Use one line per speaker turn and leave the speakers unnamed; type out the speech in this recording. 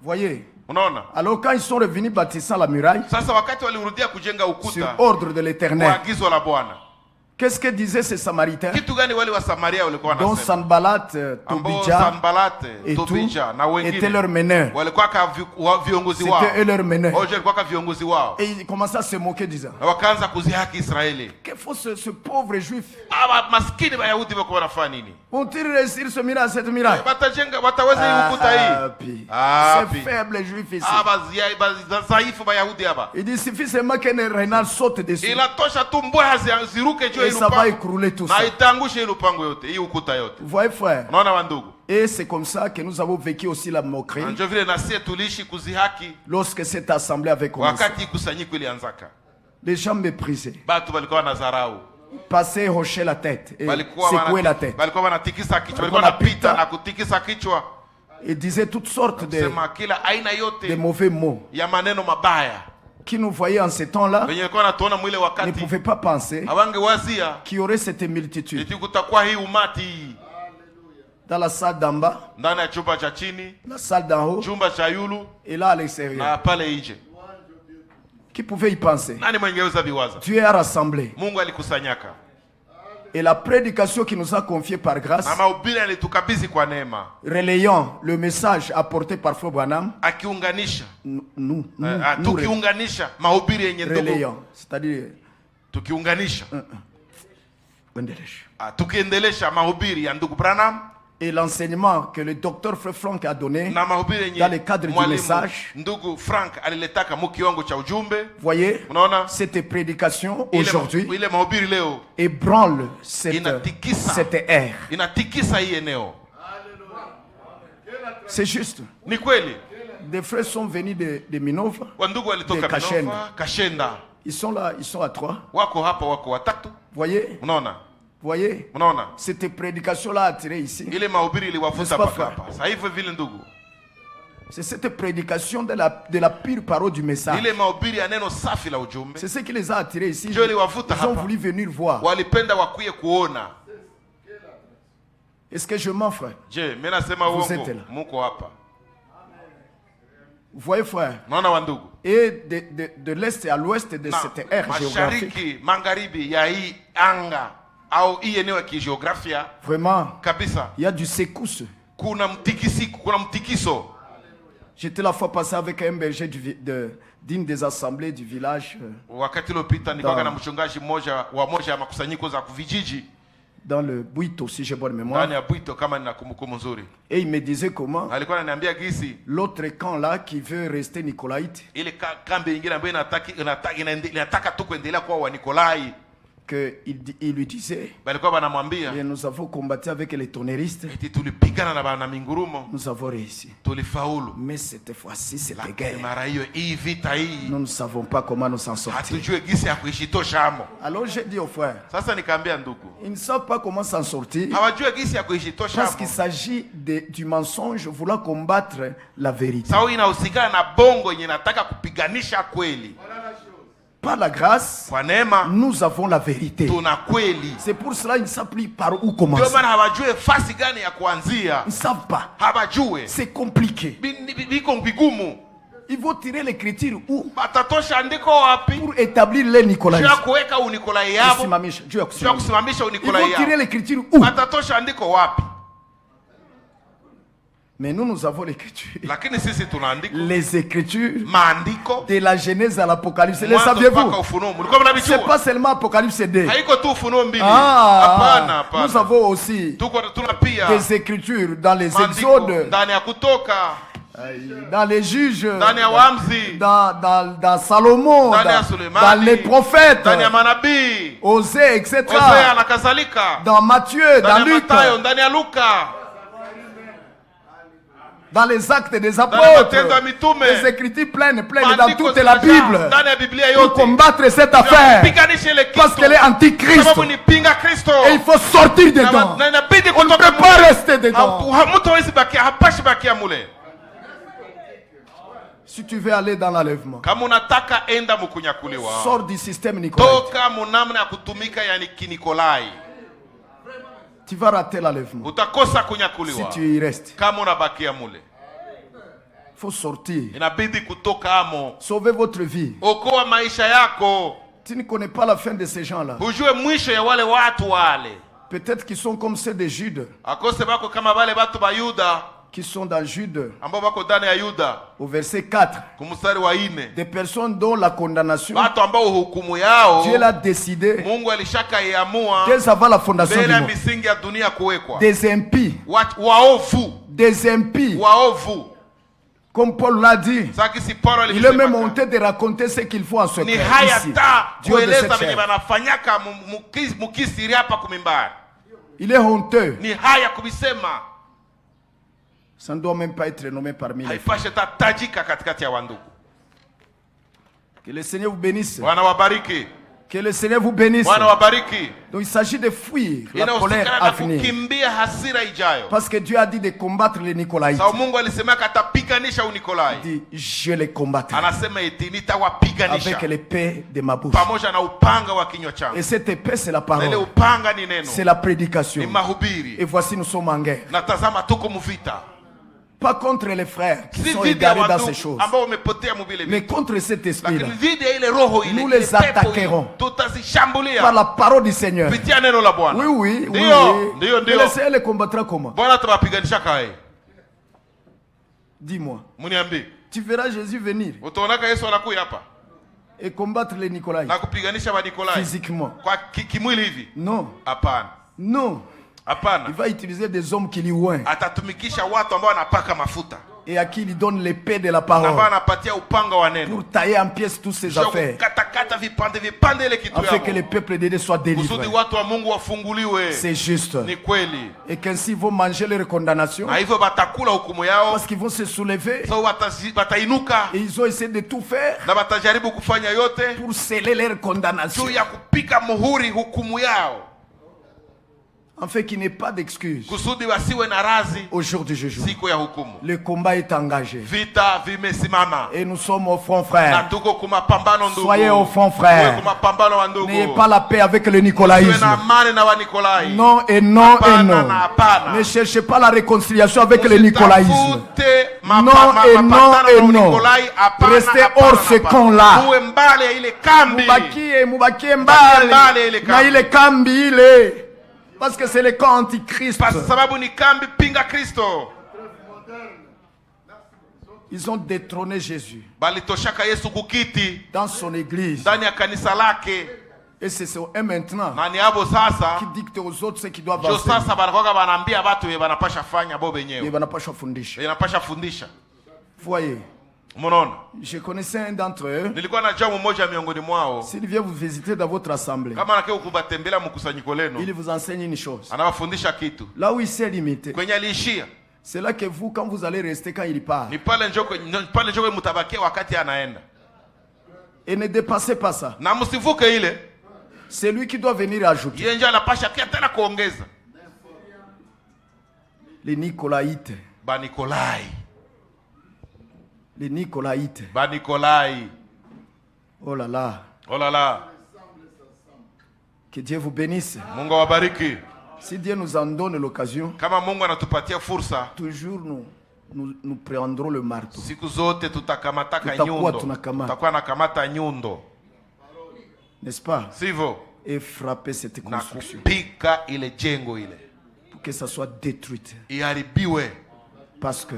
Voyez.
Unaona?
Alors quand ils sont revenus bâtissant la muraille,
Sasa wakati walirudia kujenga ukuta
sur ordre de l'Éternel,
kwa agizo la Bwana,
qu'est-ce que disaient ces Samaritains?
kitu gani wale wa Samaria walikuwa
Dont
wanasema?
Sanballat, Tobija
Sanballat,
et tout
Tobija na wengine
étaient leurs meneurs.
walikuwa viongozi wao.
C'était eux leurs meneurs.
Wao walikuwa viongozi wao.
Et ils commençaient à se moquer disant,
Na wakaanza kuzihaki Israeli.
que faut ce pauvre juif?
Aba maskini Wayahudi wako wanafanya nini?
Vont-ils réussir ce miracle, cette miracle?
Watajenga, wataweza hii ukuta hii?
Ces faibles juifs ici.
Dhaifu Wayahudi hapa.
Il dit, il suffit seulement qu'un renard saute dessus.
Inatosha tu mbweha ziruke juu ya
Et ça va
lupango.
écrouler tout ça.
Na itangushe lupango yote, hii ukuta yote.
Vous voyez, frère?
Unaona wandugu?
Et c'est comme ça que nous avons vécu aussi la moquerie
Ndio vile na sisi tuliishi kuzihaki
lorsque cette assemblée avait commencé.
wakati kusanyiko ilianzaka.
Les gens méprisaient.
Batu walikuwa wanadharau.
Passaient, hochaient la tête et
Walikuwa
secouaient la tête.
walikuwa wanatikisa kichwa,
Walikuwa
walikuwa wanapita
wanapita.
na kutikisa kichwa.
Et disaient toutes sortes
Sema kila aina
de
yote
mauvais mots
ya maneno mabaya.
qui nous voyaient en ce temps-là
Wenye walikuwa wanatuona mwile
ne
wakati
pouvaient pas penser
hawangewazia
qu'il y aurait cette multitude
eti kutakuwa hii umati hii
dans la salle d'en bas,
ndani ya chumba cha chini,
la salle d'en haut
chumba cha yulu
et là à l'extérieur.
na pale nje.
Qui pouvait y penser?
Nani mwengeweza viwaza?
Dieu a rassemblé.
Mungu alikusanyaka.
Et la prédication qu'il nous a confiée par grâce,
Na mahubiri alitukabidhi kwa neema,
relayant le message apporté par Frère Branham,
akiunganisha
nous
tukiunganisha mahubiri yenye ndugu,
relayant, c'est-à-dire
tukiunganisha tukiendelesha mahubiri ya ndugu Branham
et l'enseignement que le docteur Frère Frank a donné
na mahubiri yenye
dans le cadre du message.
ndugu Frank aliletaka mu kiwango cha ujumbe.
Voyez,
Unaona?
cette prédication aujourd'hui
ile mahubiri leo
ébranle cette ère.
inatikisa hii eneo.
C'est juste.
Ni kweli.
Des frères sont venus de Minova,
Wandugu walitoka Minova, Kashenda.
Ils sont là, ils sont à 3.
Wako hapa, wako watatu.
Voyez?
Unaona?
Voyez?
Unaona?
Cette prédication-là attirée ici.
Ile mahubiri iliwafuta
N'est-ce pas,
hapa. Sasa hivyo vile ndugu.
C'est cette prédication de la pure parole du message.
Ile mahubiri ya neno safi la ujumbe.
C'est ce qui les a attirés ici.
Ndio iliwavuta
Ils ont
hapa.
voulu venir voir.
Walipenda wakuye kuona.
Est-ce que je mens, frère?
Je, mimi nasema
Vous
uongo.
êtes là.
Muko hapa.
Vous voyez, frère?
Unaona wandugu?
Et de l'est à l'ouest de cette ère géographique.
Mashariki, magharibi ya hii anga au hii eneo ya kijiografia
Vraiment,
kabisa.
il y a du secousse.
Kuna mtikiso.
J'étais la fois passé avec un berger d'une des assemblées du village.
Wakati lopita nilikuwa na mchungaji mmoja wa moja ya makusanyiko za kuvijiji
dans le Bwito, si j'ai bonne mémoire.
Ndani ya Bwito kama nina kumbukumbu nzuri.
Et il me disait comment
alikuwa ananiambia gisi
l'autre camp là qui veut rester Nicolaïte,
ile kambi nyingine ambayo inataka tu kuendelea kuwa wa Nikolai,
que il lui disait,
balikuwa banamwambia
nous avons combattu avec les tonneristes,
eti tulipigana na bana mingurumo,
nous avons réussi,
tulifaulu,
mais cette fois-ci c'était guerre.
mara hiyo hii vita hii
nous ne savons pas comment nous s'en sortir.
hatujue gisi ya kuishitosha amo.
Alors j'ai dit aux frères,
Sasa nikaambia ndugu,
ils ne savent pas comment s'en sortir
hawajue gisi ya kuishitosha
parce
amo,
qu'il s'agit du mensonge voulant combattre la vérité.
sawa inahusikana na bongo yenye nataka kupiganisha kweli.
Par la grâce,
kwa neema
nous avons la vérité.
tuna kweli.
C'est pour cela qu'ils ne savent plus par où commencer.
Ndio maana hawajue fasi gani ya kuanzia.
Ils ne savent pas.
Hawajue.
C'est compliqué.
Biko vigumu.
Ils vont tirer l'écriture où?
Batatosha andiko wapi?
Pour établir les Nicolaïs.
Jua kuweka unikolai yabo. Jua kusimamisha unikolai yabo.
Ils vont tirer l'écriture où?
Batatosha andiko wapi?
Mais nous avons l'écriture.
Lakini sisi tuna andiko.
Les écritures.
Maandiko.
De la Genèse à l'Apocalypse. Les saviez-vous? C'est pas seulement Apocalypse 2.
Haiko tu Ufunuo 2.
Hapana. Nous avons aussi des écritures dans les Exodes.
Ndani ya Kutoka.
Dans les juges,
ndani ya Wamzi,
dans Salomon, dans les prophètes,
ndani ya manabii,
Osée, etc.
Osea na kadhalika,
dans Matthieu, dans Luc,
ndani ya Luka,
dans les actes des apôtres, les écritures pleines dans toute la Bible, pour combattre cette affaire, parce qu'elle est antichrist, et il faut sortir dedans. On ne peut pas rester dedans. Si tu veux aller dans l'enlèvement, sors du système Nicolaïte. Tu vas rater l'enlèvement si tu y restes. faut sortir.
Inabidi kutoka amo.
Sauvez votre vie.
Okoa maisha yako.
Tu ne connais pas la fin de ces gens-là.
Hujue mwisho ya wale watu wale.
Peut-être qu'ils sont comme ceux de Jude.
Akose bako kama wale watu ba Yuda.
Qui sont dans Jude.
Ambao bako ndani ya Yuda.
Au verset 4.
Kumstari wa 4.
Des personnes dont la condamnation.
Watu ambao hukumu yao.
Dieu l'a décidé.
Mungu alishaka iamua.
Qu'elles avant la fondation du monde.
misingi ya dunia kuwekwa.
Des impies.
Waovu.
Des impies.
Waovu.
Comme Paul l'a dit, il est même honte de raconter ce qu'il faut en secret. Ici, Dieu de cette chair. Il est honteux. Ça ne doit même pas être nommé parmi les frères. Que le Seigneur vous bénisse. Que le Seigneur vous bénisse. Donc il s'agit de fuir la colère à venir. Parce que Dieu a dit de combattre les Nicolaïtes. Il dit, je les combattrai avec l'épée de ma bouche. Et cette épée, c'est la parole. C'est la prédication. Et voici, nous sommes en guerre. Pas contre les frères qui sont égarés dans ces choses, mais contre cet esprit-là. Nous les attaquerons par la parole du Seigneur. Oui. Mais le Seigneur les combattra comment? Dis-moi. Tu verras Jésus venir et combattre les Nicolaïtes physiquement. Non. Non. Il va utiliser des hommes qui lui ouin. Et à qui il donne l'épée de la parole. Pour tailler en pièces toutes ces affaires. Afin que le peuple de Dieu soit délivré. C'est juste. Et qu'ainsi ils vont manger leur condamnation. Parce qu'ils vont se soulever. Et ils ont essayé de tout faire. Pour sceller leur condamnation. En fait, qu'il n'ait pas d'excuse au jour du jugement. Le combat est engagé. Et nous sommes au front, frère. Soyez au front, frère. N'ayez pas la paix avec le nicolaïsme. Non et non et non. Ne cherchez pas la réconciliation avec le nicolaïsme. Non et non et non. Restez hors ce camp-là. Parce que c'est le camp antichrist. Ils ont détrôné Jésus dans son église. Et c'est eux maintenant qui dictent aux autres ce qu'ils doivent faire. Voyez. Je connaissais un d'entre eux. S'il vient vous visiter dans votre assemblée, il vous enseigne une chose. Là où il s'est limité, c'est là que vous, quand vous allez rester, quand il part, et ne dépassez pas ça. C'est lui qui doit venir ajouter. Les Nicolaïtes. Les Nicolaïtes. Oh là là. Que Dieu vous bénisse. Si Dieu nous en donne l'occasion, toujours nous prendrons le marteau. N'est-ce pas? Et frapper cette construction. Pour que ça soit détruite. Parce que